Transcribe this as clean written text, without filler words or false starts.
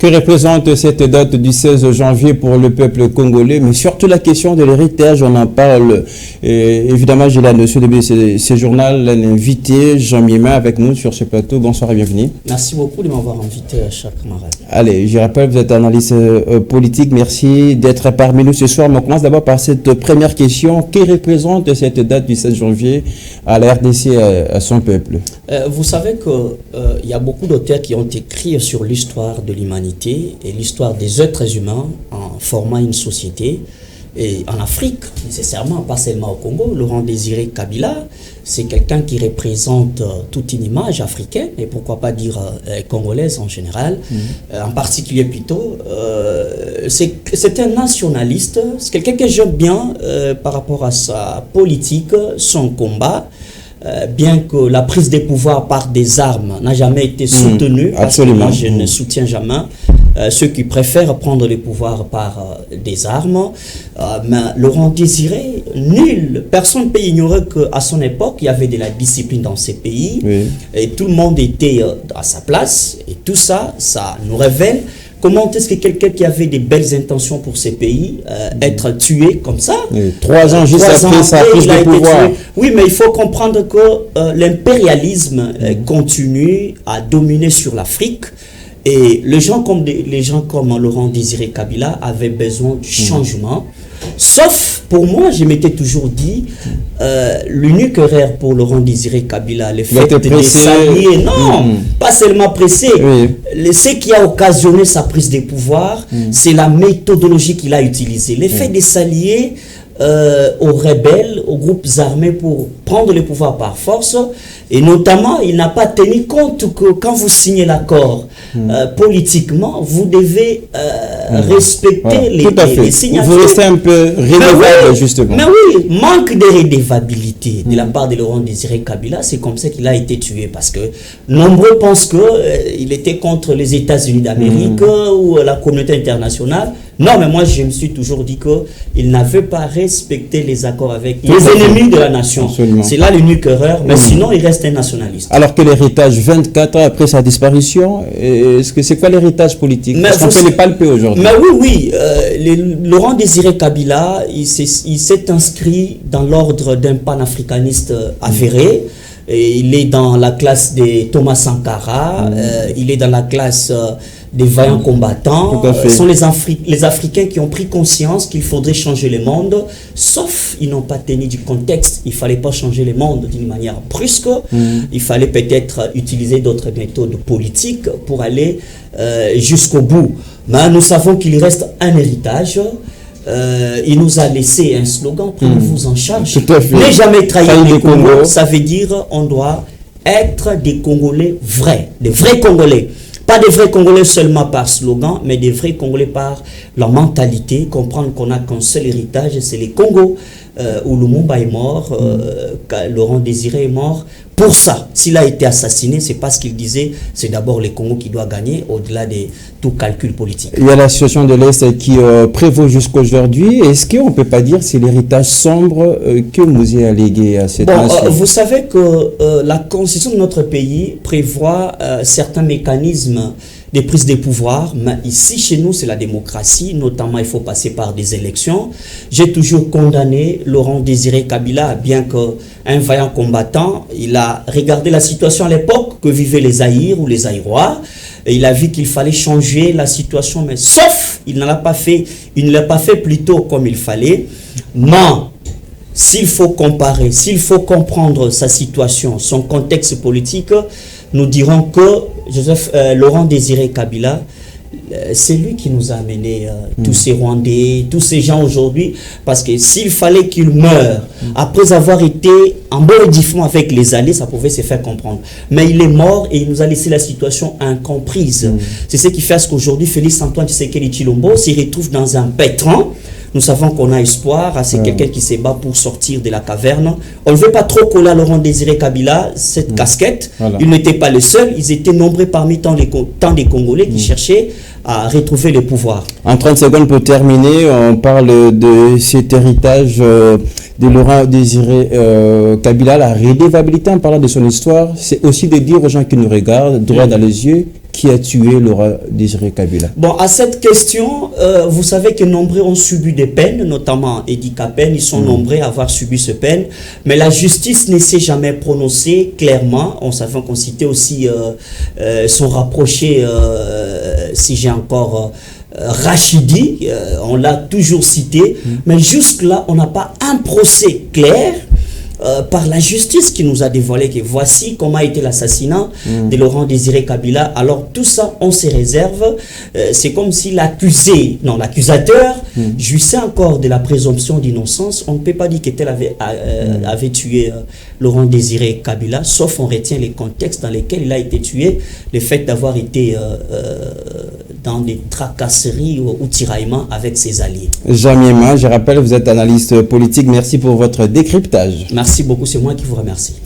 Que représente cette date du 16 janvier pour le peuple congolais, mais surtout la question de l'héritage, on en parle. Évidemment, j'ai la notion de ce journal, l'invité Jean Miema avec nous sur ce plateau. Bonsoir et bienvenue. Merci beaucoup de m'avoir invité, cher camarade. Allez, je rappelle, vous êtes analyste politique. Merci d'être parmi nous ce soir. Mais on commence d'abord par cette première question. Que représente cette date du 16 janvier à la RDC, à son peuple? Vous savez qu'il y a beaucoup d'auteurs qui ont écrit sur l'histoire de l'humanité et l'histoire des êtres humains en formant une société. Et en Afrique, nécessairement, pas seulement au Congo, Laurent Désiré Kabila, c'est quelqu'un qui représente toute une image africaine, et pourquoi pas dire congolaise en général, en particulier plutôt. C'est un nationaliste, c'est quelqu'un que j'aime bien par rapport à sa politique, son combat. Bien que la prise des pouvoirs par des armes n'a jamais été soutenue, parce que moi je ne soutiens jamais ceux qui préfèrent prendre le pouvoir par des armes. Mais Laurent Désiré, personne ne peut ignorer qu'à son époque, il y avait de la discipline dans ces pays, et tout le monde était à sa place, et tout ça, ça nous révèle comment est-ce que quelqu'un qui avait des belles intentions pour ces pays être tué comme ça? 3 ans juste après sa prise de pouvoir. Oui, mais il faut comprendre que l'impérialisme continue à dominer sur l'Afrique. Et les gens comme Laurent Désiré Kabila avaient besoin du changement. Sauf, pour moi, je m'étais toujours dit, l'unique erreur pour Laurent Désiré Kabila, le fait de s'allier, non, pas seulement pressé, ce qui a occasionné sa prise de pouvoir, c'est la méthodologie qu'il a utilisée. Le fait de s'allier aux rebelles, aux groupes armés pour prendre le pouvoir par force, et notamment, il n'a pas tenu compte que quand vous signez l'accord, politiquement, vous devez respecter les signatures. Vous restez un peu redevable, justement. Mais oui, manque de redevabilité de la part de Laurent Désiré Kabila, c'est comme ça qu'il a été tué, parce que nombreux pensent qu'il était contre les États-Unis d'Amérique ou la communauté internationale. Non, mais moi, je me suis toujours dit qu'il n'avait pas respecté les accords avec les ennemis de la nation. C'est là l'unique erreur, mais sinon, il reste un nationaliste. Alors que l'héritage, 24 ans après sa disparition, c'est quoi l'héritage politique? Parce qu'on peut les palper aujourd'hui. Mais oui, Laurent Désiré Kabila, il s'est inscrit dans l'ordre d'un panafricaniste avéré. Et il est dans la classe de Thomas Sankara, il est dans la classe des vaillants combattants. Ce sont les Africains qui ont pris conscience qu'il faudrait changer le monde, sauf ils n'ont pas tenu du contexte. Il ne fallait pas changer le monde d'une manière brusque, il fallait peut-être utiliser d'autres méthodes politiques pour aller jusqu'au bout. Mais nous savons qu'il reste un héritage. Il nous a laissé un slogan, prenez-vous en charge. Ne jamais trahir les Congos, ça veut dire on doit être des Congolais vrais, des vrais Congolais. Pas des vrais Congolais seulement par slogan, mais des vrais Congolais par leur mentalité, comprendre qu'on n'a qu'un seul héritage, c'est les Congos, où Lumumba est mort, Laurent Désiré est mort. Pour ça, s'il a été assassiné, c'est parce qu'il disait c'est d'abord les Congos qui doivent gagner au-delà de tout calcul politique. Il y a la situation de l'Est qui prévaut jusqu'aujourd'hui. Est-ce qu'on ne peut pas dire que c'est l'héritage sombre que Mouzé a légué à cette nation? Vous savez que la constitution de notre pays prévoit certains mécanismes des prises de pouvoir, mais ici chez nous c'est la démocratie, notamment il faut passer par des élections. J'ai toujours condamné Laurent Désiré Kabila, bien qu'un vaillant combattant, il a regardé la situation à l'époque que vivaient les Zaïres ou les Zaïrois, et il a vu qu'il fallait changer la situation, mais sauf il ne l'a pas fait, il ne l'a pas fait plutôt comme il fallait. Mais s'il faut comparer, s'il faut comprendre sa situation, son contexte politique, nous dirons que Laurent Désiré Kabila, c'est lui qui nous a amené tous ces Rwandais, tous ces gens aujourd'hui, parce que s'il fallait qu'il meure après avoir été en bon édifiant avec les alliés, ça pouvait se faire comprendre. Mais il est mort et il nous a laissé la situation incomprise. C'est ce qui fait qu'aujourd'hui, Félix Antoine Tshisekedi Tshilombo se retrouve dans un pétrin. Nous savons qu'on a espoir, c'est quelqu'un qui se bat pour sortir de la caverne. On ne veut pas trop coller à Laurent Désiré Kabila cette casquette. Il n'était pas le seul, ils étaient nombreux parmi tant des Congolais qui cherchaient à retrouver le pouvoir. En 30 secondes pour terminer, on parle de cet héritage de Laurent Désiré Kabila, la redevabilité en parlant de son histoire, c'est aussi de dire aux gens qui nous regardent droit dans les yeux qui a tué Laurent Désiré Kabila? Bon, à cette question, vous savez que nombreux ont subi des peines, notamment Edi Kapen, ils sont nombreux à avoir subi ce peine, mais la justice ne s'est jamais prononcée clairement. On savait qu'on citait aussi son rapproché, si j'ai encore... Rachidi, on l'a toujours cité, mais jusque-là, on n'a pas un procès clair par la justice qui nous a dévoilé que voici comment a été l'assassinat de Laurent Désiré Kabila. Alors tout ça, on se réserve. C'est comme si l'accusateur jouissait encore de la présomption d'innocence. On ne peut pas dire que tel avait tué Laurent Désiré Kabila, sauf on retient les contextes dans lesquels il a été tué, le fait d'avoir été dans des tracasseries ou tiraillements avec ses alliés. Jean Miema, je rappelle, vous êtes analyste politique. Merci pour votre décryptage. Merci beaucoup, c'est moi qui vous remercie.